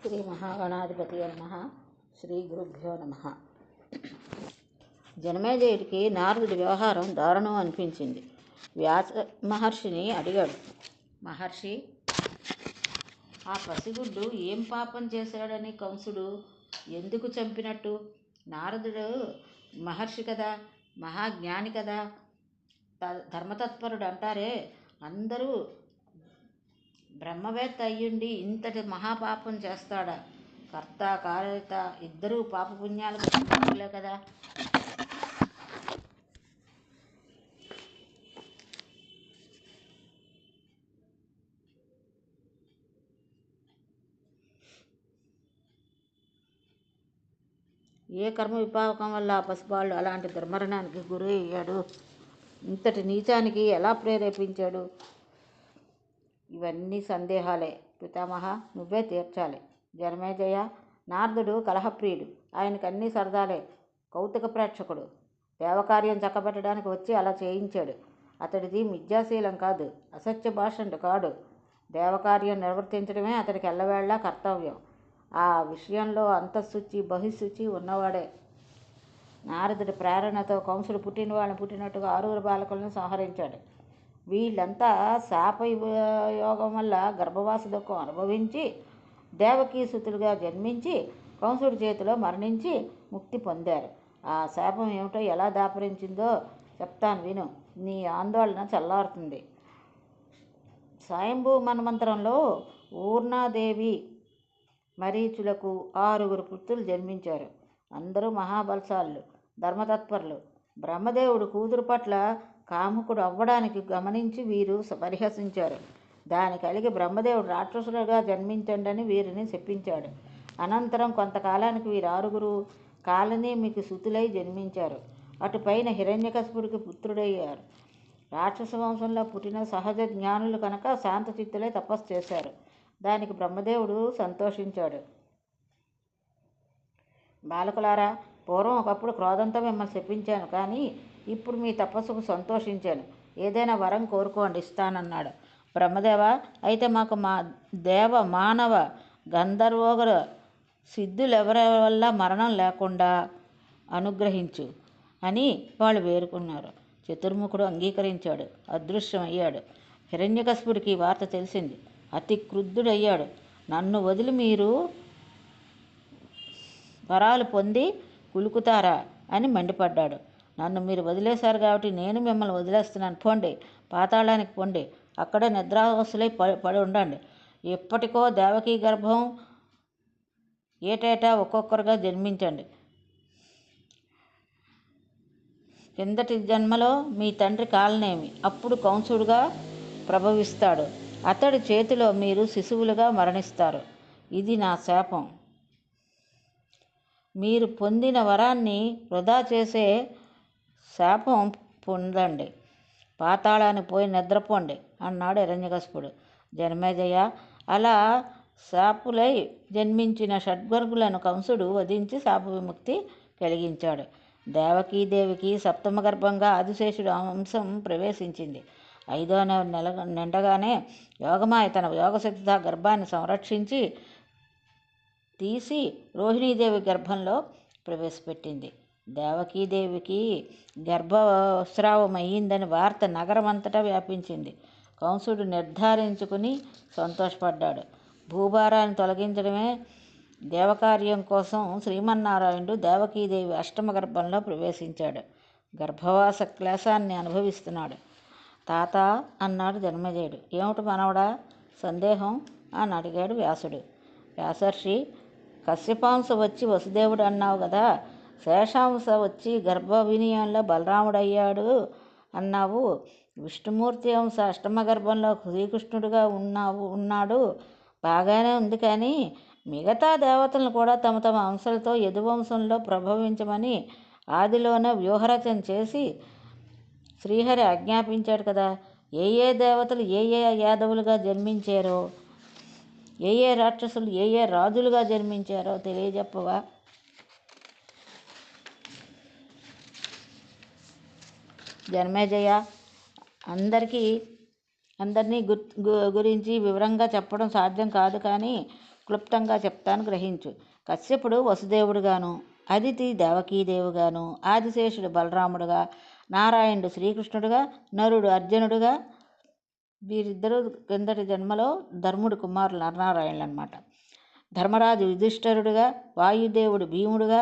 శ్రీ మహాగణాధిపతి నమః. శ్రీ గురుభ్యో నమః. జనమేజయుడికి నారదుడి వ్యవహారం దారుణం అనిపించింది. వ్యాస మహర్షిని అడిగాడు, మహర్షి, ఆ పసిగుడ్డు ఏం పాపం చేశాడని కంసుడు ఎందుకు చంపినట్టు? నారదుడు మహర్షి కదా, మహాజ్ఞాని కదా, ధర్మతత్పరుడు అంటారే, అందరూ బ్రహ్మవేత్త అయ్యుండి ఇంతటి మహాపాపం చేస్తాడా? కర్త కార్యత ఇద్దరూ పాపపుణ్యాలకు సంబంధులే కదా. ఏ కర్మ విపాకం వల్ల ఆ పసిబాళ్ళు అలాంటి దుర్మరణానికి గురి అయ్యాడు? ఇంతటి నీచానికి ఎలా ప్రేరేపించాడు? ఇవన్నీ సందేహాలే. పితామహ, నువ్వే తీర్చాలి. జనమేజయ, నారదుడు కలహప్రియుడు, ఆయనకు అన్నీ సరదాలే. కౌతుక ప్రేక్షకుడు. దేవకార్యం చక్కబెట్టడానికి వచ్చి అలా చేయించాడు. అతడిది మిథ్యాశీలం కాదు, అసత్య భాషండు కాడు. దేవకార్యం నిర్వర్తించడమే అతడికి ఎల్లవేళలా కర్తవ్యం. ఆ విషయంలో అంతఃశుచి బహిశుచి ఉన్నవాడే. నారదుడి ప్రేరణతో కంసుడు పుట్టిన వాళ్ళని పుట్టినట్టుగా 6 బాలకులను సంహరించాడు. వీళ్ళంతా శాపయోగం వల్ల గర్భవాస దుఃఖం అనుభవించి దేవకీసుతులుగా జన్మించి కంసుడి చేతిలో మరణించి ముక్తి పొందారు. ఆ శాపం ఏమిటో ఎలా దాపరించిందో చెప్తాను విను, నీ ఆందోళన చల్లారుతుంది. స్వయంభూ మన్వంతరంలో ఊర్ణాదేవి మరీచులకు 6 పుత్రులు జన్మించారు. అందరూ మహాబలశాలులు, ధర్మతత్పరులు. బ్రహ్మదేవుడు కూతురు పట్ల కాముకుడు అవ్వడానికి గమనించి వీరు పరిహసించారు. దాని కలిగి బ్రహ్మదేవుడు రాక్షసులుగా జన్మించండి వీరిని శపించాడు. అనంతరం కొంతకాలానికి వీరు 6 కాలనీ మీకు సుతులై జన్మించారు. అటుపైన హిరణ్యకశిపుడికి పుత్రుడయ్యారు. రాక్షస వంశంలో పుట్టిన సహజ జ్ఞానులు కనుక శాంతచిత్తులై తపస్సు చేశారు. దానికి బ్రహ్మదేవుడు సంతోషించాడు. బాలకులారా, పూర్వం ఒకప్పుడు క్రోధంతో మిమ్మల్ని శపించాను, కానీ ఇప్పుడు మీ తపస్సుకు సంతోషించాను. ఏదైనా వరం కోరుకోండి, ఇస్తానన్నాడు. బ్రహ్మదేవ, అయితే మాకు మా దేవ మానవ గంధర్వోగర సిద్ధులెవరి వల్ల మరణం లేకుండా అనుగ్రహించు అని వాళ్ళు వేరుకున్నారు. చతుర్ముఖుడు అంగీకరించాడు, అదృశ్యమయ్యాడు. హిరణ్యకశిపుడికి ఈ వార్త తెలిసింది. అతి క్రుద్ధుడయ్యాడు. నన్ను వదిలి మీరు వరాలు పొంది కులుకుతారా అని మండిపడ్డాడు. నన్ను మీరు వదిలేశారు కాబట్టి నేను మిమ్మల్ని వదిలేస్తున్నాను. పోండి, పాతాళానికి పోండి, అక్కడే నిద్రావస్థలై పడి ఉండండి. ఎప్పటికో దేవకీ గర్భం ఏటేటా ఒక్కొక్కరుగా జన్మించండి. కిందటి జన్మలో మీ తండ్రి కాలనేమి, అప్పుడు కంసుడుగా ప్రభవిస్తాడు. అతడి చేతిలో మీరు శిశువులుగా మరణిస్తారు. ఇది నా శాపం. మీరు పొందిన వరాన్ని వృధా చేసే శాపం పొందండి. పాతాళానికి పోయి నిద్రపోండి అన్నాడు హిరణ్యకశిపుడు. జనమేజయ, అలా శాపులై జన్మించిన షడ్వర్గులను కంసుడు వధించి శాప విముక్తి కలిగించాడు. దేవకీదేవికి సప్తమ గర్భంగా ఆదిశేషుడు అంశం ప్రవేశించింది. 5వ నెల నిండగానే యోగమాయ తన యోగశక్తితో గర్భాన్ని సంరక్షించి తీసి రోహిణీదేవి గర్భంలో ప్రవేశపెట్టింది. దేవకీదేవికి గర్భస్రావం అయ్యిందని వార్త నగరమంతటా వ్యాపించింది. కంసుడు నిర్ధారించుకుని సంతోషపడ్డాడు. భూభారాన్ని తొలగించడమే దేవకార్యం కోసం శ్రీమన్నారాయణుడు దేవకీదేవి అష్టమ గర్భంలో ప్రవేశించాడు. గర్భవాస క్లేశాన్ని అనుభవిస్తున్నాడు. తాత, అన్నాడు జనమేజయుడు. ఏమిటి మనవడా సందేహం అని అడిగాడు వ్యాసుడు. వ్యాసర్షి, కశ్యపాంశ వచ్చి వసుదేవుడు అన్నావు కదా, శేషాంశ వచ్చి గర్భ వినయంలో బలరాముడయ్యాడు అన్నావు. విష్ణుమూర్తి అంశ అష్టమ గర్భంలో శ్రీకృష్ణుడిగా ఉన్నాడు, బాగానే ఉంది. కానీ మిగతా దేవతలను కూడా తమ తమ అంశాలతో యదువంశంలో ప్రభవించమని ఆదిలోనే వ్యూహరచన చేసి శ్రీహరి ఆజ్ఞాపించాడు కదా. ఏ దేవతలు ఏ యాదవులుగా జన్మించారో, ఏ రాక్షసులు ఏ రాజులుగా జన్మించారో తెలియజెప్పవా? జనమేజయ, అందరినీ గురించి వివరంగా చెప్పడం సాధ్యం కాదు, కానీ క్లుప్తంగా చెప్తాను, గ్రహించు. కశ్యపుడు వసుదేవుడుగాను, అదితి దేవకీదేవిగాను, ఆదిశేషుడు బలరాముడుగా, నారాయణుడు శ్రీకృష్ణుడుగా, నరుడు అర్జునుడుగా, వీరిద్దరూ కిందటి జన్మలో ధర్ముడు కుమారులు నరనారాయణులు అన్నమాట. ధర్మరాజు యుధిష్ఠరుడుగా, వాయుదేవుడు భీముడుగా,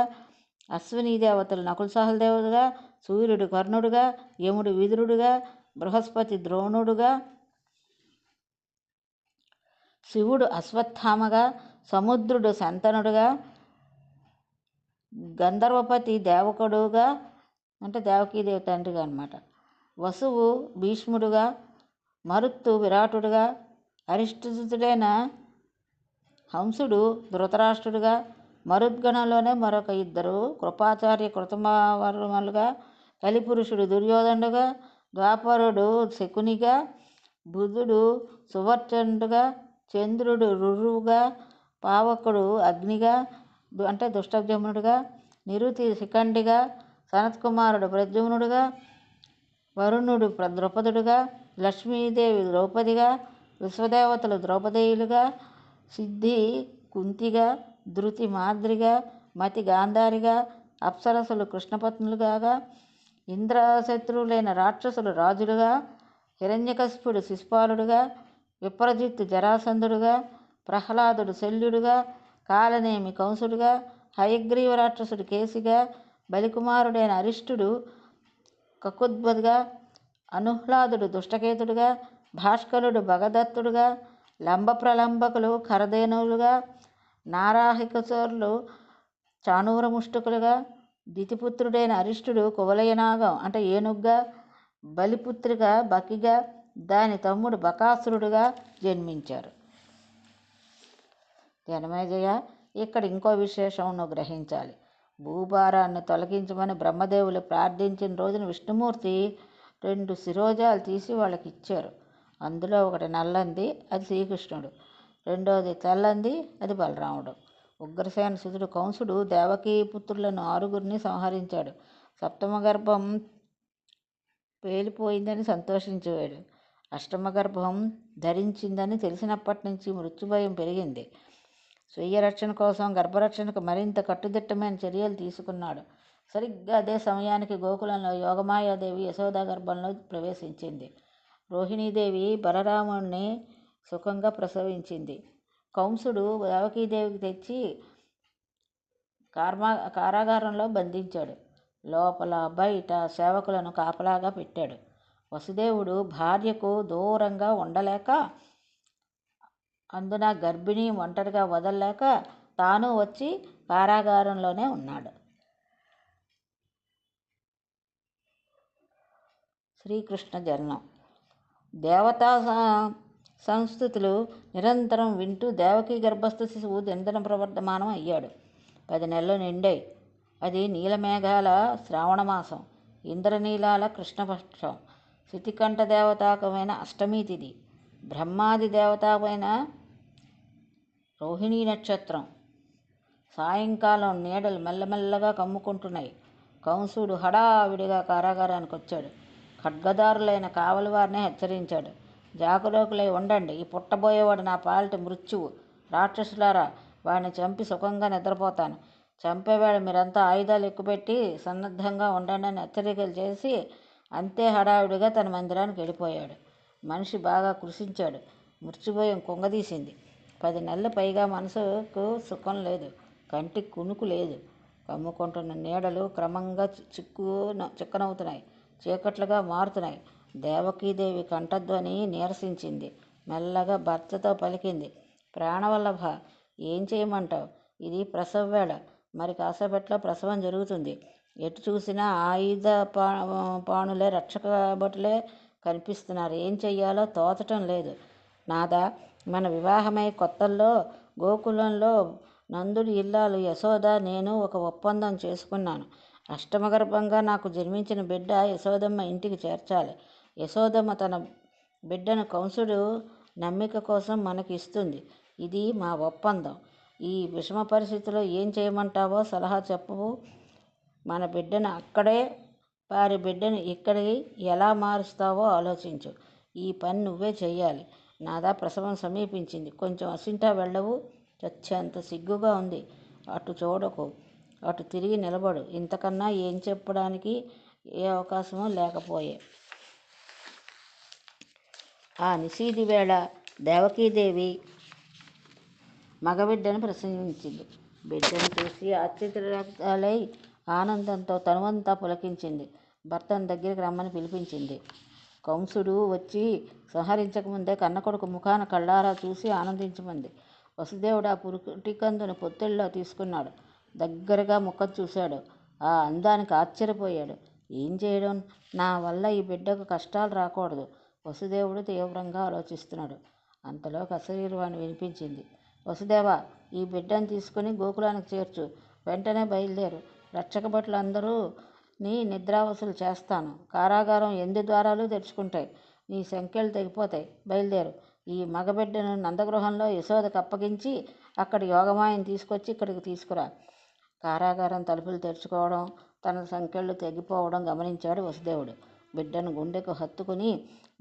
అశ్వినీ దేవతలు నకుల సహదేవుడుగా, సూర్యుడు కర్ణుడుగా, యముడు విదురుడుగా, బృహస్పతి ద్రోణుడుగా, శివుడు అశ్వత్థామగా, సముద్రుడు శంతనుడుగా, గంధర్వపతి దేవకుడుగా అంటే దేవకీదేవి తండ్రిగా అనమాట, వసువు భీష్ముడుగా, మరుత్తు విరాటుడుగా, అరిష్టసుతుడైన హంసుడు ధృతరాష్ట్రుడుగా, మరుద్గణంలోనే మరొక ఇద్దరు కృపాచార్య కృతవర్మలుగా, కలిపురుషుడు దుర్యోధనుడుగా, ద్వాపరుడు శకునిగా, బుధుడు సువర్చనుడుగా, చంద్రుడు రురువుగా, పావకుడు అగ్నిగా అంటే దుష్టజమునుడుగా, నిరుతి శిఖండిగా, సనత్కుమారుడు ప్రద్యుమ్నుడుగా, వరుణుడు ద్రౌపదుడుగా, లక్ష్మీదేవి ద్రౌపదిగా, విశ్వదేవతలు ద్రౌపదేయులుగా, సిద్ధి కుంతిగా, ధృతి మాద్రిగా, మతి గాంధారిగా, అప్సరసులు కృష్ణపత్నులుగా, ఇంద్రశత్రువులైన రాక్షసులు రాజులుగా, హిరణ్యకశిపుడు శిశుపాలుడుగా, విప్రజిత్తు జరాసంధుడుగా, ప్రహ్లాదుడు శల్యుడుగా, కాలనేమి కంసుడుగా, హయగ్రీవ రాక్షసుడు కేసిగా, బలికుమారుడైన అరిష్టుడు కకుద్బదిగా, అనుహ్లాదుడు దుష్టకేతుడుగా, భాస్కరుడు భగదత్తుడుగా, లంబ ప్రలంబకులు ఖరదేనులుగా, నారాహికచోరులు చాణూరముష్టుకులుగా, దితిపుత్రుడైన అరిష్టుడు కువలయనాగం అంటే ఏనుగ్గా, బలిపుత్రిక బకిగా, దాని తమ్ముడు బకాసురుడుగా జన్మించారు. జనమేజయ, ఇక్కడ ఇంకో విశేషం నువ్వు గ్రహించాలి. భూభారాన్ని తొలగించమని బ్రహ్మదేవులు ప్రార్థించిన రోజున విష్ణుమూర్తి 2 శిరోజాలు తీసి వాళ్ళకి ఇచ్చారు. అందులో ఒకటి నల్లంది, అది శ్రీకృష్ణుడు, రెండోది తెల్లంది, అది బలరాముడు. ఉగ్రసేన సుతుడు కంసుడు దేవకీ పుత్రులను 6గురిని సంహరించాడు. సప్తమ గర్భం పేలిపోయిందని సంతోషించేవాడు. అష్టమ గర్భం ధరించిందని తెలిసినప్పటి నుంచి మృత్యుభయం పెరిగింది. స్వీయ రక్షణ కోసం గర్భరక్షణకు మరింత కట్టుదిట్టమైన చర్యలు తీసుకున్నాడు. సరిగ్గా అదే సమయానికి గోకులంలో యోగమాయాదేవి యశోదా గర్భంలో ప్రవేశించింది. రోహిణీదేవి బలరాముణ్ణి సుఖంగా ప్రసవించింది. కంసుడు దేవకీదేవికి తెచ్చి కారాగారంలో బంధించాడు. లోపల బయట సేవకులను కాపలాగా పెట్టాడు. వసుదేవుడు భార్యకు దూరంగా ఉండలేక, అందున గర్భిణి ఒంటరిగా వదలలేక తాను వచ్చి కారాగారంలోనే ఉన్నాడు. శ్రీకృష్ణ జననం. దేవతా సంస్థుతులు నిరంతరం వింటూ దేవకీ గర్భస్థ శిశువు దినదిన ప్రవర్ధమానం అయ్యాడు. 10 నెలలు నిండాయి. అది నీలమేఘాల శ్రావణమాసం, ఇంద్రనీలాల కృష్ణపక్షం, శితికంఠ దేవతాకమైన అష్టమి తిథి, బ్రహ్మాది దేవతాకమైన రోహిణీ నక్షత్రం. సాయంకాలం నీడలు మెల్లమెల్లగా కమ్ముకుంటున్నాయి. కంసుడు హడావిడిగా కారాగారానికి వచ్చాడు. ఖడ్గదారులైన కావలి వారిని హెచ్చరించాడు. జాగరూకులై ఉండండి, ఈ పుట్టబోయేవాడు నా పాలిట మృత్యువు. రాక్షసులారా, వాడిని చంపి సుఖంగా నిద్రపోతాను. చంపేవాడు మీరంతా ఆయుధాలు ఎక్కుపెట్టి సన్నద్ధంగా ఉండండి అని హెచ్చరికలు చేసి అంతే హడావిడిగా తన మందిరానికి వెళ్ళిపోయాడు. మనిషి బాగా కృషించాడు. మృత్యుభయం కుంగదీసింది. 10 నెలలు పైగా మనసుకు సుఖం లేదు, కంటికి కునుకు లేదు. కమ్ముకుంటున్న నీడలు క్రమంగా చిక్కనవుతున్నాయి, చీకట్లుగా మారుతున్నాయి. దేవకీదేవి కంఠధ్వని నీరసించింది. మెల్లగా భర్తతో పలికింది, ప్రాణవల్లభ, ఏం చేయమంటావు? ఇది ప్రసవ వేళ. మరి కాసేపట్లో ప్రసవం జరుగుతుంది. ఎటు చూసినా ఆయుధ పాణులే, రక్షక భటులే కనిపిస్తున్నారు. ఏం చెయ్యాలో తోచటం లేదు. నాదా, మన వివాహమై కొత్తల్లో గోకులంలో నందుడి ఇల్లాలు యశోద నేను ఒక ఒప్పందం చేసుకున్నాను. అష్టమగర్భంగా నాకు జన్మించిన బిడ్డ యశోదమ్మ ఇంటికి చేర్చాలి. యశోదమ్మ తన బిడ్డను కంసుడు నమ్మిక కోసం మనకి ఇస్తుంది. ఇది మా ఒప్పందం. ఈ విషమ పరిస్థితిలో ఏం చేయమంటావో సలహా చెప్పవు. మన బిడ్డను అక్కడే, వారి బిడ్డను ఇక్కడికి ఎలా మారుస్తావో ఆలోచించు. ఈ పని నువ్వే చెయ్యాలి. నాదా, ప్రసవం సమీపించింది. కొంచెం అసింటా వెళ్ళవు. చచ్చేంత సిగ్గుగా ఉంది. అటు చూడకు, అటు తిరిగి నిలబడు. ఇంతకన్నా ఏం చెప్పడానికి ఏ అవకాశమూ లేకపోయే. ఆ నిశీది వేళ దేవకీదేవి మగబిడ్డను ప్రసవించింది. బిడ్డను చూసి ఆశ్చర్యరాలై ఆనందంతో తనువంతా పులకించింది. భర్తను దగ్గరికి రమ్మని పిలిపించింది. కంసుడు వచ్చి సంహరించకముందే కన్నకొడుకు ముఖాన కళ్ళారా చూసి ఆనందించమంది. వసుదేవుడు ఆ పురిటికందును పొత్తిళ్లలో తీసుకున్నాడు. దగ్గరగా ముఖం చూశాడు. ఆ అందానికి ఆశ్చర్యపోయాడు. ఏం చేయడం? నా వల్ల ఈ బిడ్డకు కష్టాలు రాకూడదు. వసుదేవుడు తీవ్రంగా ఆలోచిస్తున్నాడు. అంతలో అశరీరవాణి వినిపించింది. వసుదేవ, ఈ బిడ్డను తీసుకుని గోకులానికి చేర్చు. వెంటనే బయలుదేరు. రక్షక భటులు అందరూ నీ నిద్రావసులు చేస్తాను. కారాగారం 8 ద్వారాలు తెరుచుకుంటాయి. నీ సంఖ్యలు తెగిపోతాయి. బయలుదేరు. ఈ మగబిడ్డను నందగృహంలో యశోదకు అప్పగించి అక్కడి యోగమాయను తీసుకొచ్చి ఇక్కడికి తీసుకురా. కారాగారం తలుపులు తెరుచుకోవడం, తన సంఖ్యలు తెగిపోవడం గమనించాడు వసుదేవుడు. బిడ్డను గుండెకు హత్తుకుని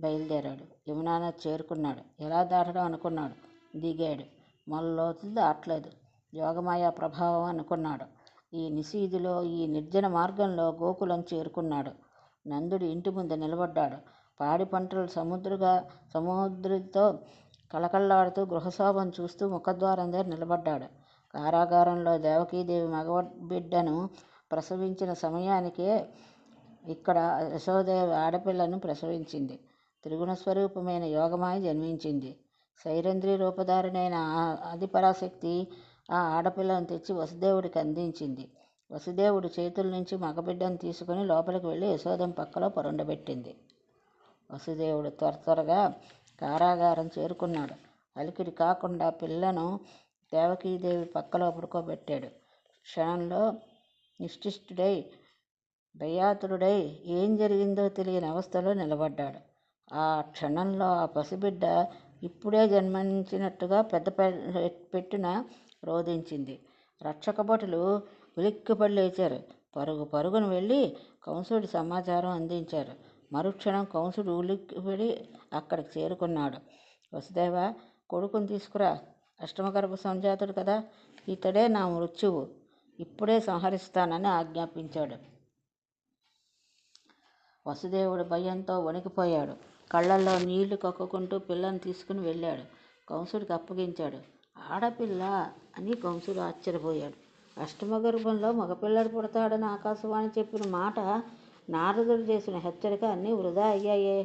బయలుదేరాడు. యమునా నది చేరుకున్నాడు. ఎలా దాటడం అనుకున్నాడు. దిగాడు. మొలలోతు దాటలేదు. యోగమాయ ప్రభావం అనుకున్నాడు. ఈ నిశీదిలో, ఈ నిర్జన మార్గంలో గోకులం చేరుకున్నాడు. నందుడి ఇంటి ముందు నిలబడ్డాడు. పాడి పంటలు సముద్రితో కళకళలాడుతూ గృహశోభను చూస్తూ ముఖద్వారం దగ్గర నిలబడ్డాడు. కారాగారంలో దేవకీదేవి మగబిడ్డను ప్రసవించిన సమయానికే ఇక్కడ యశోదేవి ఆడపిల్లను ప్రసవించింది. త్రిగుణ స్వరూపమైన యోగమాయ జన్మించింది. సైరంధ్రి రూపధారిణైన ఆదిపరాశక్తి ఆ ఆడపిల్లను తెచ్చి వసుదేవుడికి అందించింది. వసుదేవుడు చేతుల నుంచి మగబిడ్డను తీసుకుని లోపలికి వెళ్ళి యశోదం పక్కలో పరుండబెట్టింది. వసుదేవుడు త్వరగా కారాగారం చేరుకున్నాడు. అలికిడి కాకుండా పిల్లను దేవకీదేవి పక్కలో పడుకోబెట్టాడు. క్షణంలో నిశ్చిష్టుడై, భయాతురుడై ఏం జరిగిందో తెలియని అవస్థలో నిలబడ్డాడు. ఆ క్షణంలో ఆ పసిబిడ్డ ఇప్పుడే జన్మించినట్టుగా పెద్ద పెట్టున రోదించింది. రక్షక భటులు ఉలిక్కిపడి లేచారు. పరుగున వెళ్ళి కంసుడి సమాచారం అందించారు. మరుక్షణం కంసుడు ఉలిక్కిపడి అక్కడికి చేరుకున్నాడు. వసుదేవ, కొడుకుని తీసుకురా. అష్టమగర్భ సంజాతుడు కదా, ఇతడే నా మృత్యువు. ఇప్పుడే సంహరిస్తానని ఆజ్ఞాపించాడు. వసుదేవుడు భయంతో వణికిపోయాడు. కళ్ళల్లో నీళ్లు కక్కుకుంటూ పిల్లను తీసుకుని వెళ్ళాడు. కంసుడికి అప్పగించాడు. ఆడపిల్ల అని కంసుడు ఆశ్చర్యపోయాడు. అష్టమగర్భంలో మగపిల్లడు పుడతాడని ఆకాశవాణి చెప్పిన మాట, నారదుడు చేసిన హెచ్చరిక అన్నీ వృధా అయ్యాయే.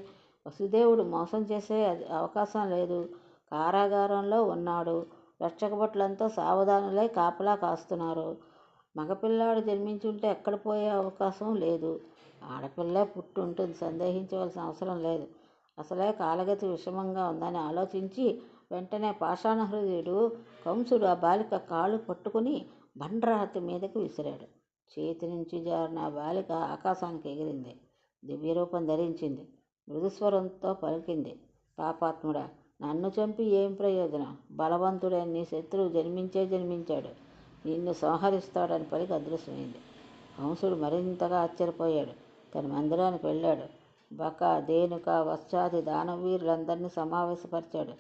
వసుదేవుడు మోసం చేసే అవకాశం లేదు. కారాగారంలో ఉన్నాడు. రక్షక భటులంతా సావధానులై కాపలా కాస్తున్నారు. మగపిల్లాడు జన్మించుంటే ఎక్కడ పోయే అవకాశం లేదు. ఆడపిల్లే పుట్టి ఉంటుంది. సందేహించవలసిన అవసరం లేదు. అసలే కాలగతి విషమంగా ఉందని ఆలోచించి వెంటనే పాషాణ హృదయుడు కంసుడు ఆ బాలిక కాళ్ళు పట్టుకుని బండరాతి మీదకి విసిరాడు. చేతి నుంచి జారిన ఆ బాలిక ఆకాశానికి ఎగిరింది. దివ్యరూపం ధరించింది. మృదుస్వరంతో పలికింది, పాపాత్ముడా, నన్ను చంపి ఏం ప్రయోజనం? బలవంతుడైన నీ శత్రువు జన్మించాడు. నిన్ను సంహరిస్తాడని పలికి అదృశ్యమైంది. కంసుడు మరింతగా ఆశ్చర్యపోయాడు. తన మందిరానికి వెళ్ళాడు. బక, ధేనుక, వత్సాది దానవీరులందరినీ సమావేశపరిచాడు.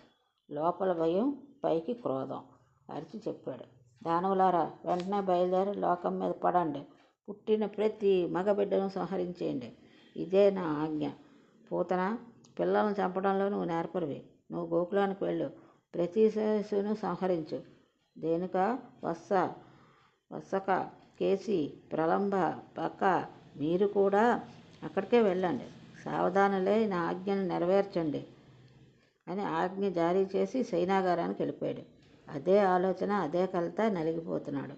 లోపల భయం, పైకి క్రోధం. అరిచి చెప్పాడు, దానవులారా, వెంటనే బయలుదేరి లోకం మీద పడండి. పుట్టిన ప్రతి మగబిడ్డను సంహరించేయండి. ఇదే నా ఆజ్ఞ. పూతన, పిల్లలను చంపడంలో నువ్వు నేర్పరివి. నువ్వు గోకులానికి వెళ్ళు. ప్రతి శిశువును సంహరించు. ధేనుక, వత్సక, కేసి, ప్రలంబ, బక, మీరు కూడా అక్కడికే వెళ్ళండి. సావధానులై నా ఆజ్ఞను నెరవేర్చండి అని ఆజ్ఞ జారీ చేసి సైనాగారానికి వెళ్ళిపోయాడు. అదే ఆలోచన, అదే కలత నలిగిపోతున్నాడు.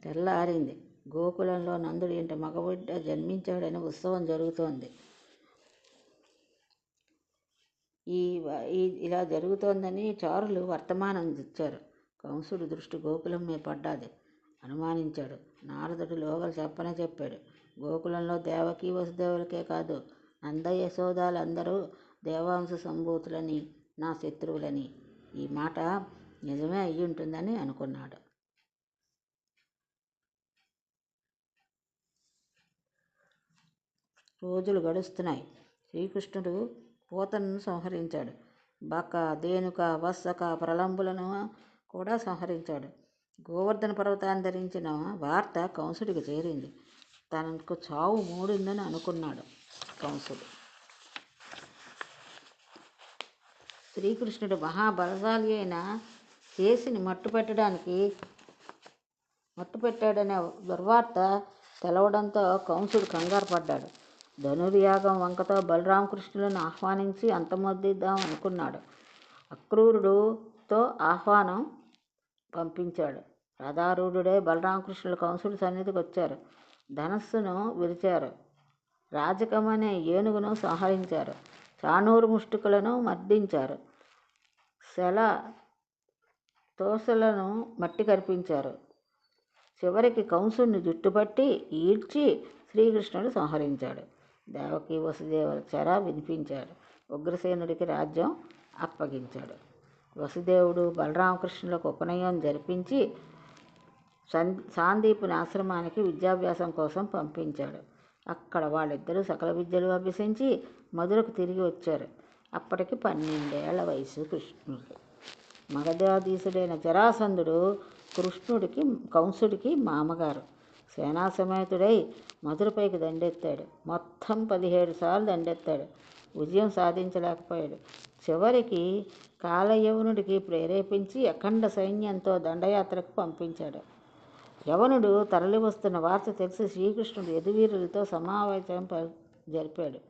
తెల్లారింది. గోకులంలో నందుడి ఇంటి మగబిడ్డ జన్మించాడని ఉత్సవం జరుగుతోంది. ఇలా జరుగుతోందని చారులు వర్తమానం ఇచ్చారు. కంసుడు దృష్టి గోకులం మీద పడ్డాది. అనుమానించాడు. నారదుడు లోగలు చెప్పాడు. గోకులంలో దేవకీ వసుదేవులకే కాదు, నంద యశోదాలందరూ దేవాంశ సంభూతులని, నా శత్రువులని. ఈ మాట నిజమే అయ్యుంటుందని అనుకున్నాడు. రోజులు గడుస్తున్నాయి. శ్రీకృష్ణుడు పూతనను సంహరించాడు. బక, ధేనుక, వత్సక, ప్రలంబులను కూడా సంహరించాడు. గోవర్ధన పర్వతాన్ని ధరించిన వార్త కంసుడికి చేరింది. తనకు చావు మూడిందని అనుకున్నాడు కంసుడు. శ్రీకృష్ణుడు మహాబలశాలి అయిన కేసిని మట్టుపెట్టాడనే దుర్వార్త తెలవడంతో కంసుడు కంగారు పడ్డాడు. ధనుర్యాగం వంకతో బలరామకృష్ణులను ఆహ్వానించి అంతమొద్దిద్దాం అనుకున్నాడు. అక్రూరుడితో ఆహ్వానం పంపించాడు. రథారూఢుడై బలరామకృష్ణులు కంసుడి సన్నిధికి వచ్చారు. ధనస్సును విరిచారు. రాజకమనే ఏనుగును సంహరించారు. చాణూరు ముష్టికులను మర్దించారు. తోసలను మట్టి కరిపించారు. చివరికి కంసుడిని జుట్టుపట్టి ఈడ్చి శ్రీకృష్ణుడు సంహరించాడు. దేవకి వసుదేవుల చెర వినిపించాడు. ఉగ్రసేనుడికి రాజ్యం అప్పగించాడు. వసుదేవుడు బలరామకృష్ణులకు ఉపనయనం జరిపించి సాందీపుని ఆశ్రమానికి విద్యాభ్యాసం కోసం పంపించాడు. అక్కడ వాళ్ళిద్దరూ సకల విద్యలు అభ్యసించి మధురకు తిరిగి వచ్చారు. అప్పటికి 12 ఏళ్ల వయసు కృష్ణుడికి. మగధాధీశుడైన జరాసంధుడు కంసుడికి మామగారు. సేనా సమేతుడై మధురపైకి దండెత్తాడు. మొత్తం 17 సార్లు దండెత్తాడు. విజయం సాధించలేకపోయాడు. చివరికి కాలయవనుడికి ప్రేరేపించి అఖండ సైన్యంతో దండయాత్రకు పంపించాడు. యవనుడు తరలి వస్తున్న వార్త తెలిసి శ్రీకృష్ణుడు యదువీరులతో సమావేశం జరిపాడు.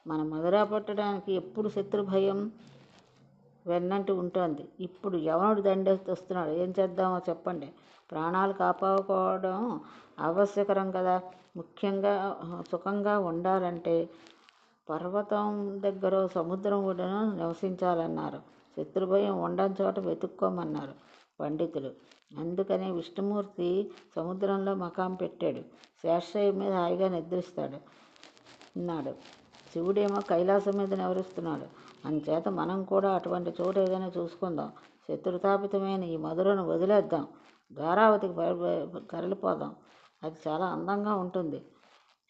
మన మధుర పట్టడానికి ఎప్పుడు శత్రుభయం వెన్నంటి ఉంటుంది. ఇప్పుడు యవనుడు దండెత్తొస్తున్నాడు. ఏం చేద్దామో చెప్పండి. ప్రాణాలు కాపాడుకోవడం ఆవశ్యకరం కదా. ముఖ్యంగా సుఖంగా ఉండాలంటే పర్వతం దగ్గర సముద్రం ఒడ్డున నివసించాలన్నారు. శత్రుభయం ఉండని చోట వెతుక్కోమన్నారు పండితులు. అందుకనే విష్ణుమూర్తి సముద్రంలో మకాం పెట్టాడు. శేషయ్య మీద హాయిగా నిద్రిస్తాడు అన్నాడు. శివుడేమో కైలాసం మీద నివరిస్తున్నాడు. అందుచేత మనం కూడా అటువంటి చోటు ఏదైనా చూసుకుందాం. శత్రుతాపితమైన ఈ మధురను వదిలేద్దాం. ద్వారావతికి తరలిపోదాం. అది చాలా అందంగా ఉంటుంది.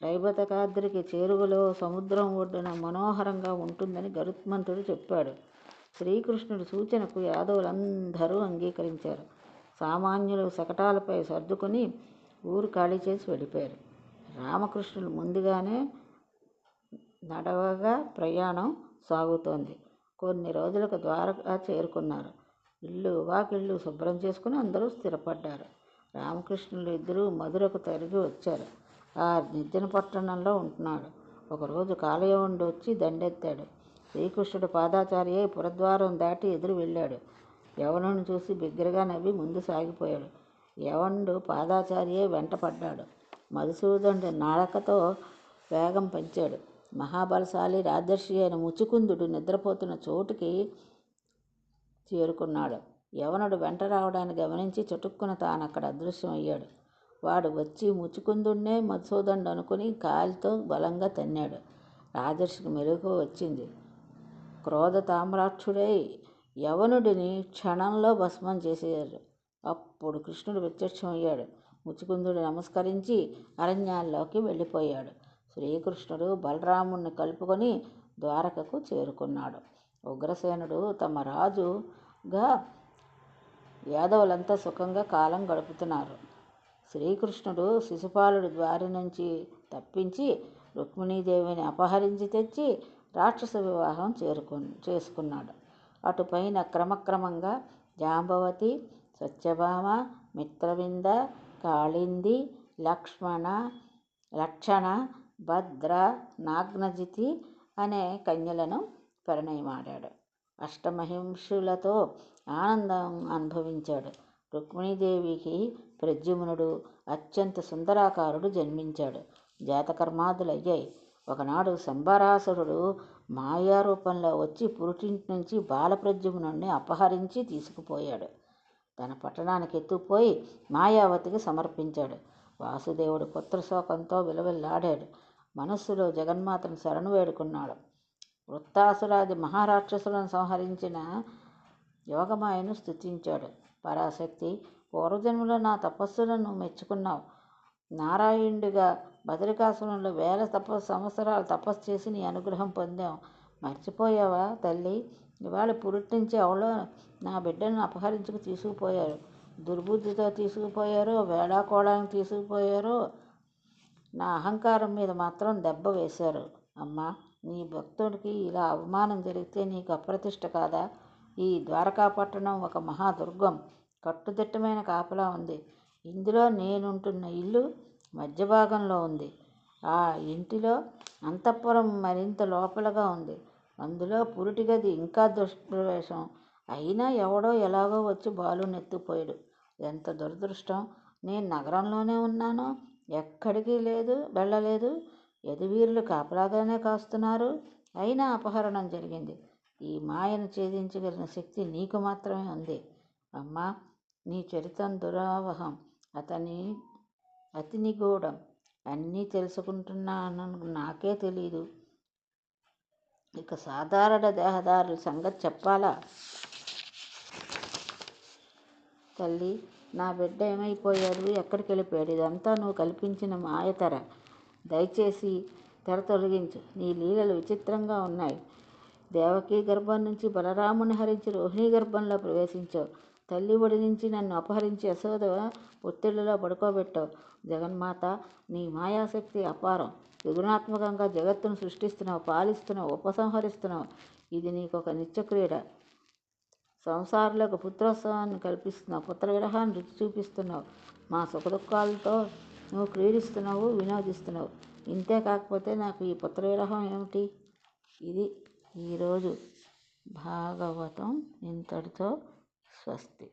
రైబతకాద్రికి చేరువలో సముద్రం ఒడ్డున మనోహరంగా ఉంటుందని గరుత్మంతుడు చెప్పాడు. శ్రీకృష్ణుడి సూచనకు యాదవులందరూ అంగీకరించారు. సామాన్యులు శకటాలపై సర్దుకుని ఊరు ఖాళీ చేసి వెళ్ళిపోయారు. రామకృష్ణులు ముందుగానే నడవగా ప్రయాణం సాగుతోంది. కొన్ని రోజులకు ద్వారకా చేరుకున్నారు. ఇల్లు వాకిళ్ళు శుభ్రం చేసుకుని అందరూ స్థిరపడ్డారు. రామకృష్ణులు ఇద్దరూ మధురకు తిరిగి వచ్చారు. ఆ నిర్జన పట్టణంలో ఉంటున్నాడు. ఒకరోజు కాలయవనుడు వచ్చి దండెత్తాడు. శ్రీకృష్ణుడు పాదాచార్య పురద్వారం దాటి ఎదురు వెళ్ళాడు. యవనుడిని చూసి బిగ్గరగా నవ్వి ముందు సాగిపోయాడు. యవనుడు పాదాచార్య వెంట పడ్డాడు. మధుసూదనుడు నాళకతో వేగం పెంచాడు. మహాబలశాలి రాజర్షి అయిన ముచుకుందుడు నిద్రపోతున్న చోటుకి చేరుకున్నాడు. యవనుడు వెంట రావడాన్ని గమనించి చటుక్కున తానక్కడ అదృశ్యమయ్యాడు. వాడు వచ్చి ముచుకుందుడినే మధుసూదనుడు అనుకుని కాలితో బలంగా తన్నాడు. రాజర్షికి మెలకువ వచ్చింది. క్రోధ తామ్రాక్షుడై యవనుడిని క్షణంలో భస్మం చేసేశాడు. అప్పుడు కృష్ణుడు ప్రత్యక్షమయ్యాడు. ముచుకుందుడు నమస్కరించి అరణ్యాల్లోకి వెళ్ళిపోయాడు. శ్రీకృష్ణుడు బలరాముణ్ణి కలుపుకొని ద్వారకకు చేరుకున్నాడు. ఉగ్రసేనుడు తమ రాజుగా యాదవులంతా సుఖంగా కాలం గడుపుతున్నారు. శ్రీకృష్ణుడు శిశుపాలుడి ద్వారి నుంచి తప్పించి రుక్మిణీదేవిని అపహరించి తెచ్చి రాక్షస వివాహం చేసుకున్నాడు. అటుపైన క్రమక్రమంగా జాంబవతి, సత్యభామ, మిత్రవింద, కాళింది, లక్షణ, భద్ర, నాగ్నజితి అనే కన్యలను పరిణయమాడాడు. అష్టమహిషులతో ఆనందం అనుభవించాడు. రుక్మిణీదేవికి ప్రద్యుమ్నుడు అత్యంత సుందరాకారుడు జన్మించాడు. జాతకర్మాదులయ్యాయి. ఒకనాడు శంబరాసురుడు మాయారూపంలో వచ్చి పురుటింటి నుంచి బాలప్రద్యుమ్నుడిని అపహరించి తీసుకుపోయాడు. తన పట్టణానికి ఎత్తుకుపోయి మాయావతికి సమర్పించాడు. వాసుదేవుడు పుత్రశోకంతో విలవిల్లాడాడు. మనస్సులో జగన్మాతను శరణు వేడుకున్నాడు. వృత్తాసురాది మహారాక్షసులను సంహరించిన యోగమాయను స్తుతించాడు. పరాశక్తి, పూర్వజన్మలో నా తపస్సులను మెచ్చుకున్నావు. నారాయణుడిగా బదరికాసురంలో 1000 సంవత్సరాలు తపస్సు చేసి నీ అనుగ్రహం పొందాం. మర్చిపోయావా తల్లి? ఇవాళ పురుటి నుంచి అవలో నా బిడ్డను అపహరించుకు తీసుకుపోయారు. దుర్బుద్ధితో తీసుకుపోయారో, వేళాకోళానికి తీసుకుపోయారో, నా అహంకారం మీద మాత్రం దెబ్బ వేశారు. అమ్మా, నీ భక్తుడికి ఇలా అవమానం జరిగితే నీకు అప్రతిష్ట కాదా? ఈ ద్వారకాపట్టణం ఒక మహాదుర్గం. కట్టుదిట్టమైన కాపలా ఉంది. ఇందులో నేనుంటున్న ఇల్లు మధ్య భాగంలో ఉంది. ఆ ఇంటిలో అంతఃపురం మరింత లోపలగా ఉంది. అందులో పురిటి గది ఇంకా దుష్ప్రవేశం. అయినా ఎవడో ఎలాగో వచ్చి బాలుని ఎత్తుకుపోయాడు. ఎంత దురదృష్టం! నేను నగరంలోనే ఉన్నాను, ఎక్కడికి వెళ్ళలేదు. యదువీరులు కాపలాగానే కాస్తున్నారు. అయినా అపహరణం జరిగింది. ఈ మాయను ఛేదించగలిగిన శక్తి నీకు మాత్రమే ఉంది. అమ్మా, నీ చరిత్రం దురావహం, అతి నిగూఢం. అన్నీ తెలుసుకుంటున్నానని నాకే తెలీదు. ఇక సాధారణ దేహదారుల సంగతి చెప్పాలా? తల్లి, నా బిడ్డ ఏమైపోయాడు? ఎక్కడికి వెళ్ళిపోయాడు? ఇదంతా నువ్వు కల్పించిన మాయతెర. దయచేసి తెర తొలగించు. నీ లీలలు విచిత్రంగా ఉన్నాయి. దేవకీ గర్భం నుంచి బలరాముని హరించి రోహిణీ గర్భంలో ప్రవేశించావు. తల్లి ఒడి నుంచి నన్ను అపహరించి యశోద ఒత్తిళ్లలో పడుకోబెట్టావు. జగన్మాత, నీ మాయాశక్తి అపారం. త్రిగుణాత్మకంగా జగత్తును సృష్టిస్తున్నావు, పాలిస్తున్నావు, ఉపసంహరిస్తున్నావు. ఇది నీకొక నిత్యక్రీడ. సంసారులకు పుత్రోత్సవాన్ని కల్పిస్తున్నావు, పుత్ర విరహాన్ని రుచి చూపిస్తున్నావు. మా సుఖదుఖాలతో నువ్వు క్రీడిస్తున్నావు, వినోదిస్తున్నావు. ఇంతే కాకపోతే నాకు ఈ పుత్ర విరహం ఏమిటి? ఇది ఈరోజు భాగవతం ఇంతటితో స్వస్తి.